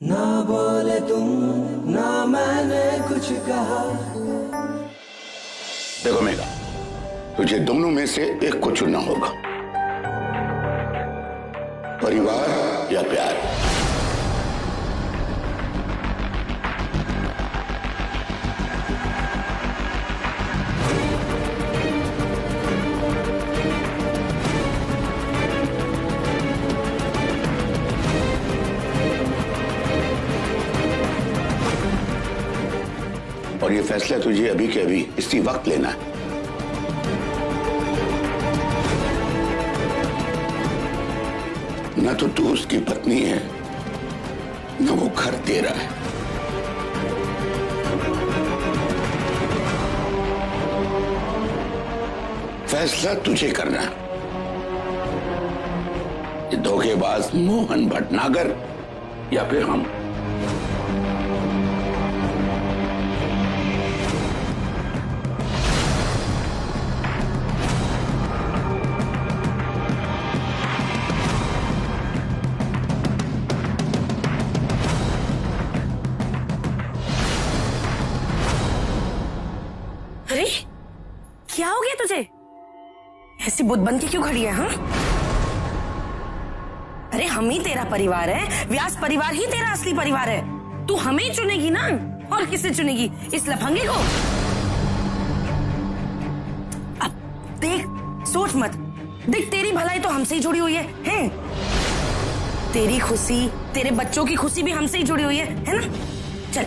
ना बोले तुम ना मैंने कुछ कहा। देखो मेघा, तुझे दोनों में से एक को चुनना होगा, परिवार या प्यार। और ये फैसला तुझे अभी के अभी इसी वक्त लेना है। न तो तू उसकी पत्नी है, न वो घर तेरा है। फैसला तुझे करना है। ये धोखेबाज मोहन भटनागर या फिर हम। अरे क्या हो गया तुझे? ऐसी बुद्ध बन के क्यों खड़ी है? हाँ, अरे हम ही तेरा परिवार है, व्यास परिवार ही तेरा असली परिवार है। तू हमें ही चुनेगी ना, और किसे चुनेगी? इस लफंगे को? अब देख, सोच मत, देख तेरी भलाई तो हमसे ही जुड़ी हुई है? तेरी खुशी, तेरे बच्चों की खुशी भी हमसे ही जुड़ी हुई है ना? चल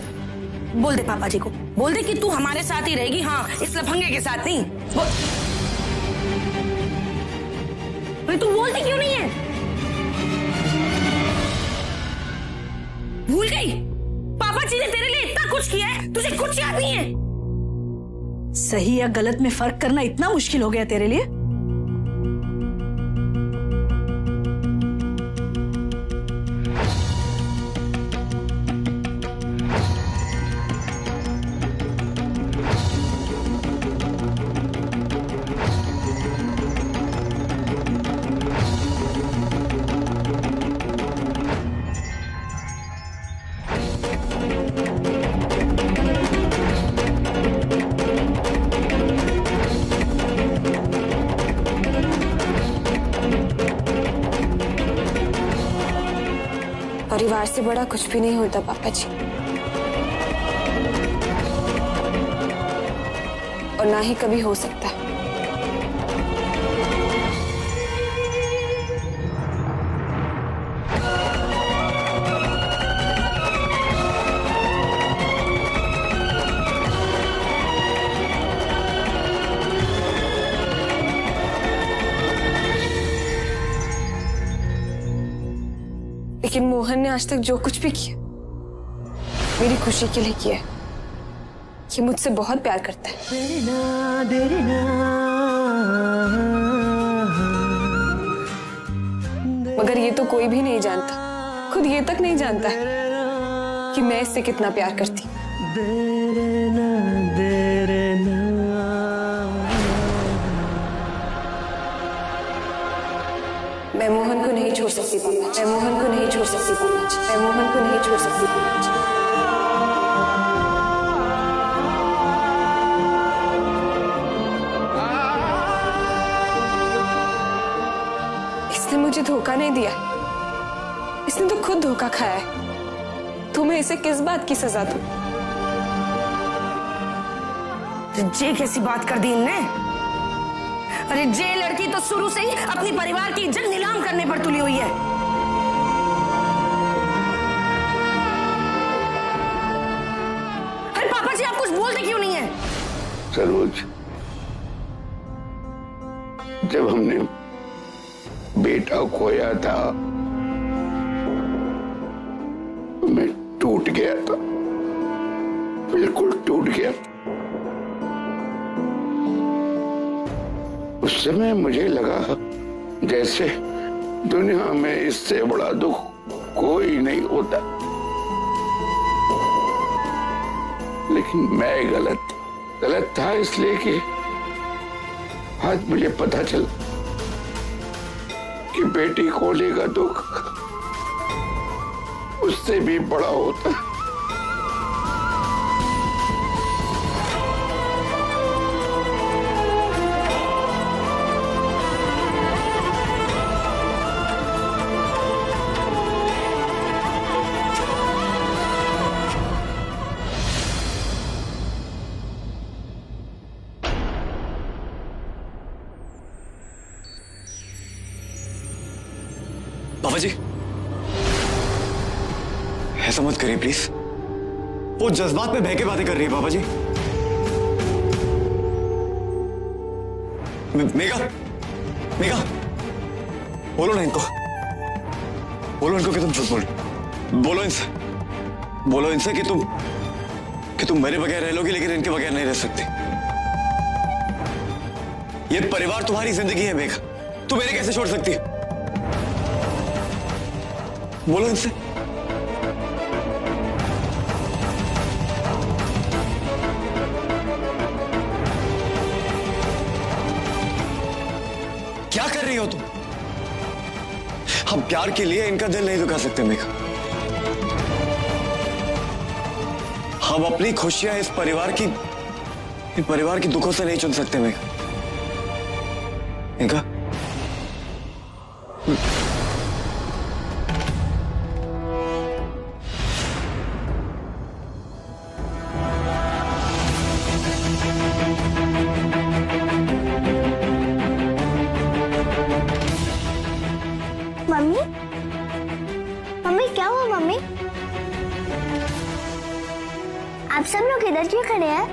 बोल दे पापा जी को, बोल दे कि तू हमारे साथ ही रहेगी। हाँ, इस लफंगे के साथ नहीं। बोल। अरे तू बोलती क्यों नहीं है? भूल गई? पापा जी ने तेरे लिए इतना कुछ किया है, तुझे कुछ याद नहीं है? सही या गलत में फर्क करना इतना मुश्किल हो गया तेरे लिए? परिवार से बड़ा कुछ भी नहीं होता पापा जी, और ना ही कभी हो सकता। लेकिन मोहन ने आज तक जो कुछ भी किया मेरी खुशी के लिए किया है। ये मुझसे बहुत प्यार करता है। मगर ये तो कोई भी नहीं जानता, खुद ये तक नहीं जानता है कि मैं इससे कितना प्यार करती। मैं मोहन को नहीं छोड़ सकती पापा जी, मैं मोहन को नहीं छोड़ सकती पापा जी, मैं मोहन को नहीं छोड़ सकती पापा जी। इसने मुझे धोखा नहीं दिया, इसने तो खुद धोखा खाया है। तो मैं इसे किस बात की सजा दूं? ये कैसी बात कर दी इनने? अरे जे लड़की तो शुरू से ही अपनी परिवार की इज्जत नीलाम करने पर तुली हुई है। अरे पापा जी, आप कुछ बोलते क्यों नहीं है? सरोज, जब हमने बेटा खोया था मैं टूट गया था, बिल्कुल टूट गया था। उस समय मुझे लगा जैसे दुनिया में इससे बड़ा दुख कोई नहीं होता, लेकिन मैं गलत था, इसलिए कि आज मुझे पता चला कि बेटी खोले का दुख उससे भी बड़ा होता। बाबा जी, ऐसा मत करिए प्लीज। वो जज्बात में बह के बातें कर रही है बाबा जी। मेघा, मेघा, बोलो ना इनको, बोलो इनको कि तुम झूठ बोल रही हो। बोलो इनसे कि तुम मेरे बगैर रह लोगी लेकिन इनके बगैर नहीं रह सकती। ये परिवार तुम्हारी जिंदगी है मेघा, तुम मेरे कैसे छोड़ सकती है? बोलो इनसे। क्या कर रही हो तुम? हम प्यार के लिए इनका दिल नहीं दुखा सकते मेघा। हम अपनी खुशियां इस परिवार की दुखों से नहीं चुन सकते मेघा। मेघा, मम्मी, मम्मी क्या हुआ मम्मी? आप सब लोग इधर क्यों खड़े हैं?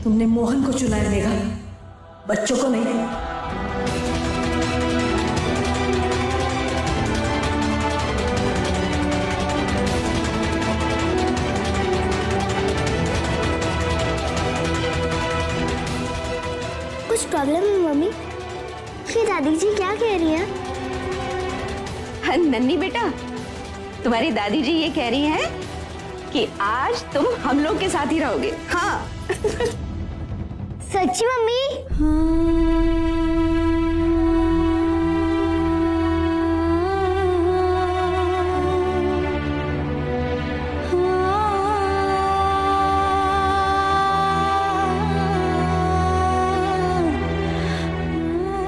तुमने मोहन को चुना है मेघा, बच्चों को नहीं। कुछ प्रॉब्लम है मम्मी? कि दादी जी क्या कह रही हैं? हाँ, नन्ही बेटा, तुम्हारी दादी जी ये कह रही हैं कि आज तुम हम लोग के साथ ही रहोगे। हाँ। सच्ची मम्मी?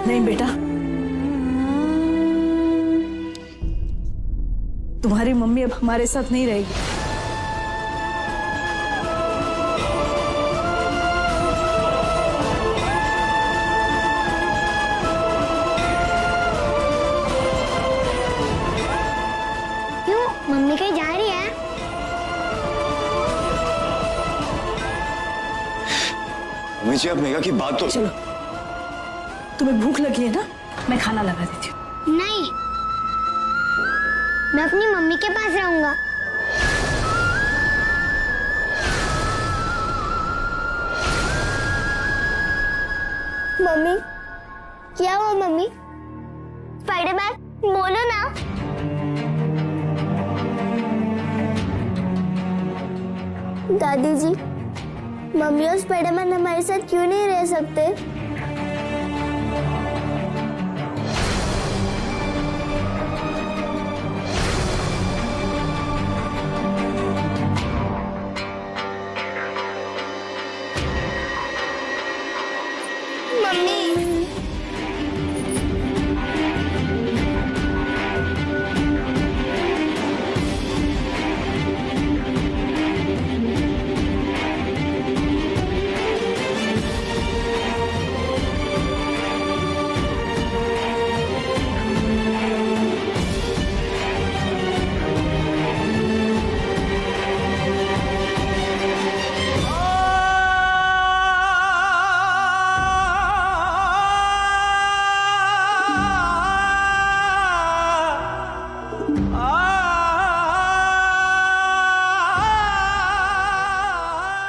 नहीं बेटा, तुम्हारी मम्मी अब हमारे साथ नहीं रहेगी। क्यों, मम्मी कहीं जा रही है? मम्मी जी, अब मेघा की बात तो चलो, तुम्हें भूख लगी है ना, मैं खाना लगा देती हूँ। नहीं, मैं अपनी मम्मी के पास रहूंगा। मम्मी, क्या हुआ मम्मी? स्पाइडरमैन, बोलो ना। दादी जी, मम्मी और स्पाइडरमैन हमारे साथ क्यों नहीं रह सकते? मम्मी,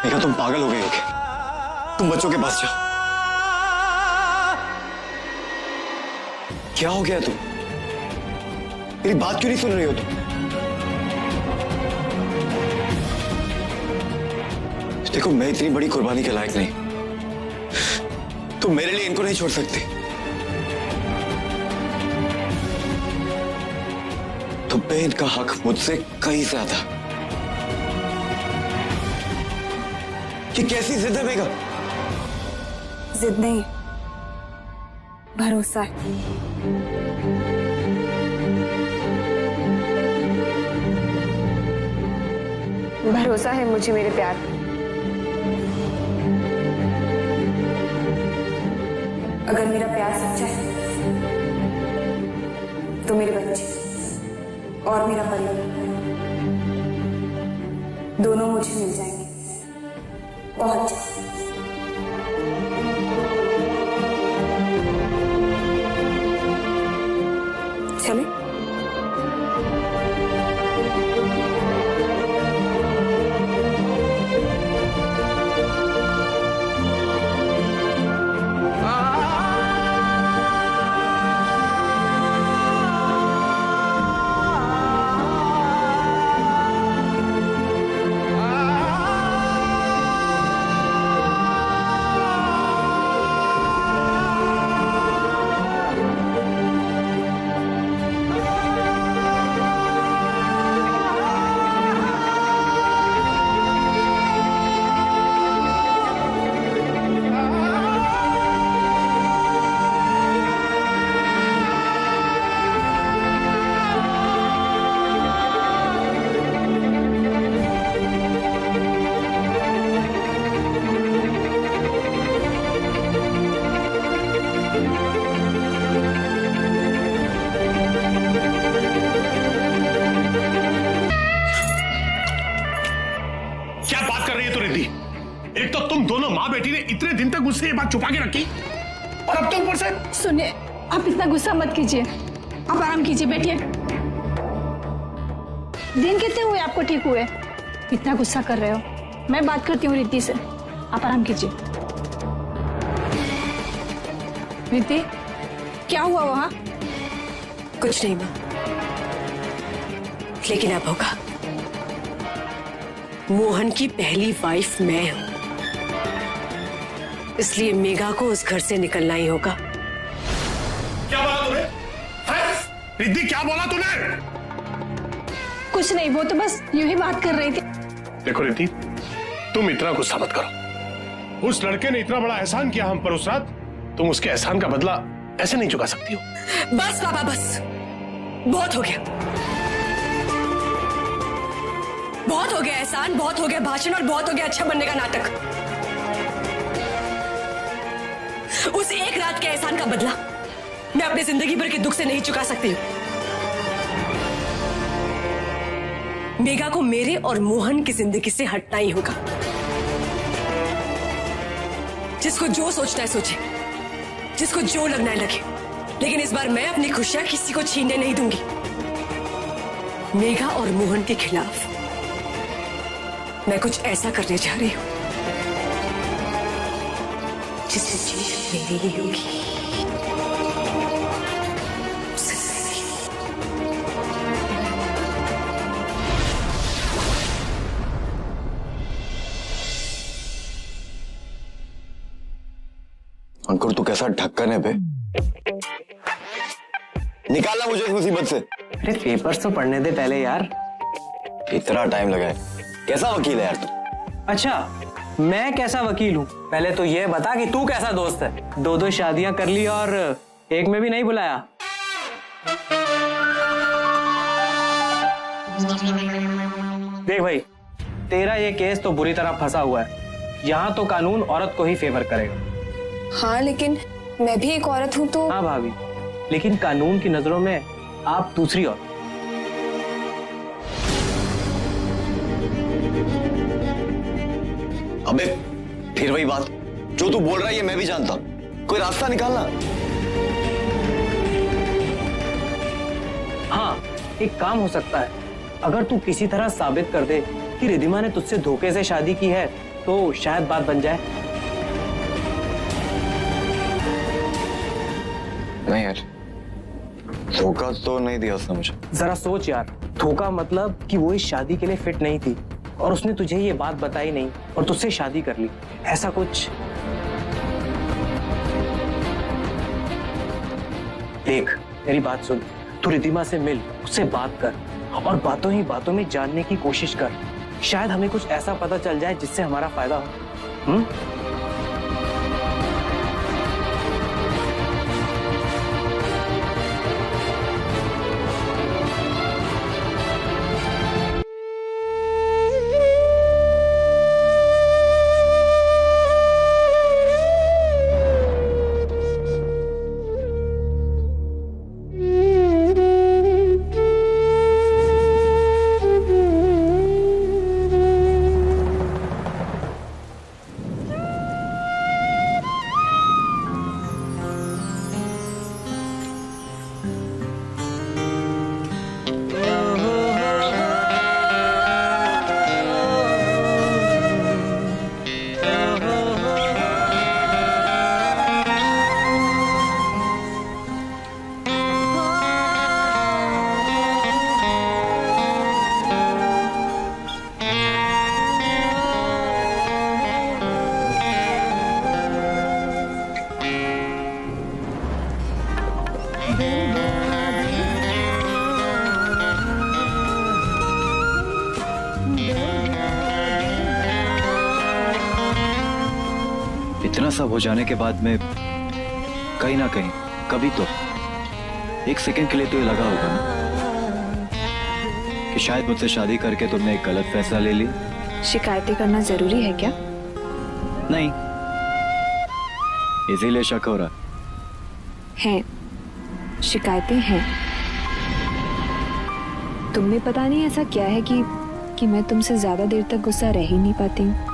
मेघा, तुम पागल हो गई हो क्या? तुम बच्चों के पास जाओ। क्या हो गया तुम? मेरी बात क्यों नहीं सुन रही हो तुम? देखो, मैं इतनी बड़ी कुर्बानी के लायक नहीं। तुम मेरे लिए इनको नहीं छोड़ सकती। तुम पे इनका हक मुझसे कहीं ज्यादा। ये कैसी जिद है मेघा? जिद नहीं, भरोसा है। भरोसा है मुझे मेरे प्यार पे। अगर मेरा प्यार सच्चा है तो मेरे बच्चे और मेरा परिवार दोनों मुझे मिल जाएंगे बहुत जल्द। चले? एक तो तुम दोनों माँ बेटी ने इतने दिन तक मुझसे ये बात छुपा के रखी, और अब तो ऊपर से। सुनिए, आप इतना गुस्सा मत कीजिए, आप आराम कीजिए, बैठिए। दिन कितने हुए आपको ठीक हुए? इतना गुस्सा कर रहे हो? मैं बात करती हूँ रिद्धि से, आप आराम कीजिए। रिद्धि, क्या हुआ वहां? कुछ नहीं माँ, लेकिन अब होगा। मोहन की पहली वाइफ मैं हूं, इसलिए मेघा को उस घर से निकलना ही होगा। क्या बोला तूने? रिद्धि, क्या बोला तूने? कुछ नहीं, वो तो बस यूं ही बात कर रही थी। देखो रिद्धि, तुम इतना गुस्सा मत करो। उस लड़के ने इतना बड़ा एहसान किया हम पर उस रात, तुम उसके एहसान का बदला ऐसे नहीं चुका सकती हो। बस पापा, बस बहुत हो गया, बहुत हो गया एहसान, बहुत हो गया भाषण और बहुत हो गया अच्छा बनने का नाटक। उस एक रात के एहसान का बदला मैं अपनी जिंदगी भर के दुख से नहीं चुका सकती हूं। मेघा को मेरे और मोहन की जिंदगी से हटना ही होगा। जिसको जो सोचना है सोचे, जिसको जो लगना है लगे, लेकिन इस बार मैं अपनी खुशियां किसी को छीनने नहीं दूंगी। मेघा और मोहन के खिलाफ मैं कुछ ऐसा करने जा रही हूं जिससे जीत मेरी ही होगी। अंकुर, तू कैसा ढक्कन है बे? निकालना मुझे इस मुसीबत से। अरे पेपर्स तो पढ़ने दे पहले यार। इतना टाइम लगा है? कैसा वकील है यार तू? अच्छा, मैं कैसा वकील हूँ? पहले तो ये बता कि तू कैसा दोस्त है? 2-2 शादियां कर ली और एक में भी नहीं बुलाया। देख भाई, तेरा ये केस तो बुरी तरह फंसा हुआ है। यहाँ तो कानून औरत को ही फेवर करेगा। हाँ, लेकिन मैं भी एक औरत हूँ तो। हाँ भाभी, लेकिन कानून की नजरों में आप दूसरी औरत। अबे फिर वही बात, जो तू बोल रहा है ये मैं भी जानता। कोई रास्ता निकालना। हाँ, एक काम हो सकता है। अगर तू किसी तरह साबित कर दे कि रिद्धिमा ने तुझसे धोखे से शादी की है तो शायद बात बन जाए। नहीं यार, धोखा तो नहीं दिया उसने मुझे। जरा सोच यार, धोखा मतलब कि वो इस शादी के लिए फिट नहीं थी और उसने तुझे ये बात बताई नहीं और तुझसे शादी कर ली, ऐसा कुछ? देख मेरी बात सुन, तू रिद्धिमा से मिल, उससे बात कर और बातों ही बातों में जानने की कोशिश कर। शायद हमें कुछ ऐसा पता चल जाए जिससे हमारा फायदा हो। इतना सब हो जाने के बाद में कहीं ना कहीं कभी तो एक सेकंड के लिए तो ये लगा होगा ना कि शायद मुझसे शादी करके तुमने एक गलत फैसला ले ली। शिकायतें करना जरूरी है क्या? नहीं, इसीलिए शक हो रहा है। शिकायतें हैं। तुम्हें पता नहीं ऐसा क्या है कि मैं तुमसे ज्यादा देर तक गुस्सा रह ही नहीं पाती हूँ।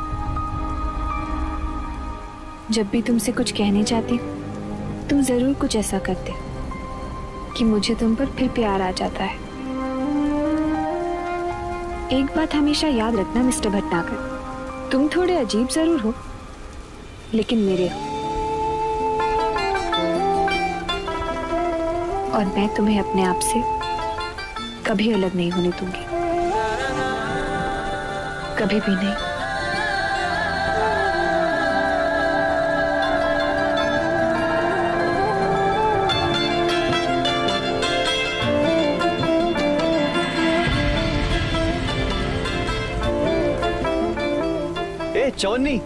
जब भी तुमसे कुछ कहने चाहती तुम जरूर कुछ ऐसा करते कि मुझे तुम पर फिर प्यार आ जाता है। एक बात हमेशा याद रखना मिस्टर भटनागर, तुम थोड़े अजीब जरूर हो लेकिन मेरे हो, और मैं तुम्हें अपने आप से कभी अलग नहीं होने दूंगी, कभी भी नहीं। चौनी,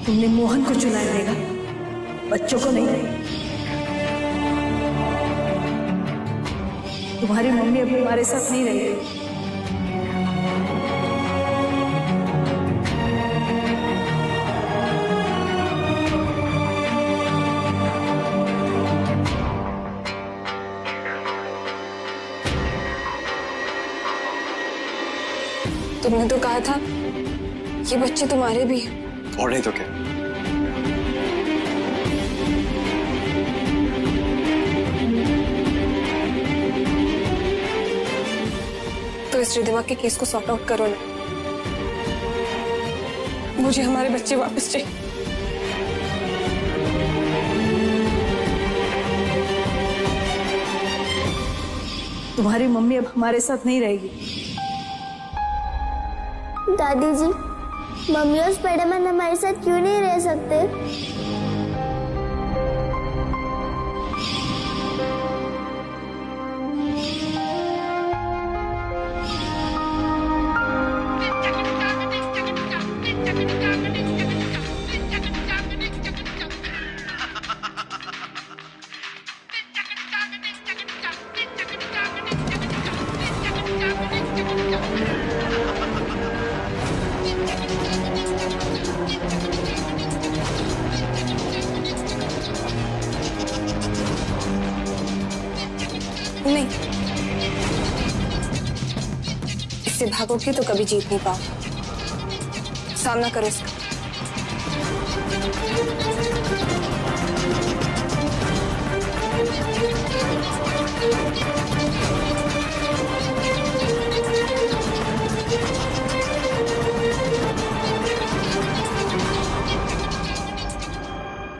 तुमने मोहन को चुना देगा, बच्चों को नहीं। तुम्हारी मम्मी अभी हमारे साथ नहीं रहेगी। तुमने तो कहा था ये बच्चे तुम्हारे भी हैं। और नहीं तो क्या? तो इस रिद्धिमा के केस को सॉर्ट आउट करो ना, मुझे हमारे बच्चे वापस चाहिए। तुम्हारी मम्मी अब हमारे साथ नहीं रहेगी। दादी जी, मम्मी और स्पाइडरमैन हमारे साथ क्यों नहीं रह सकते? ऐसे भागोगे तो कभी जीत नहीं पाओ। सामना करो इसका।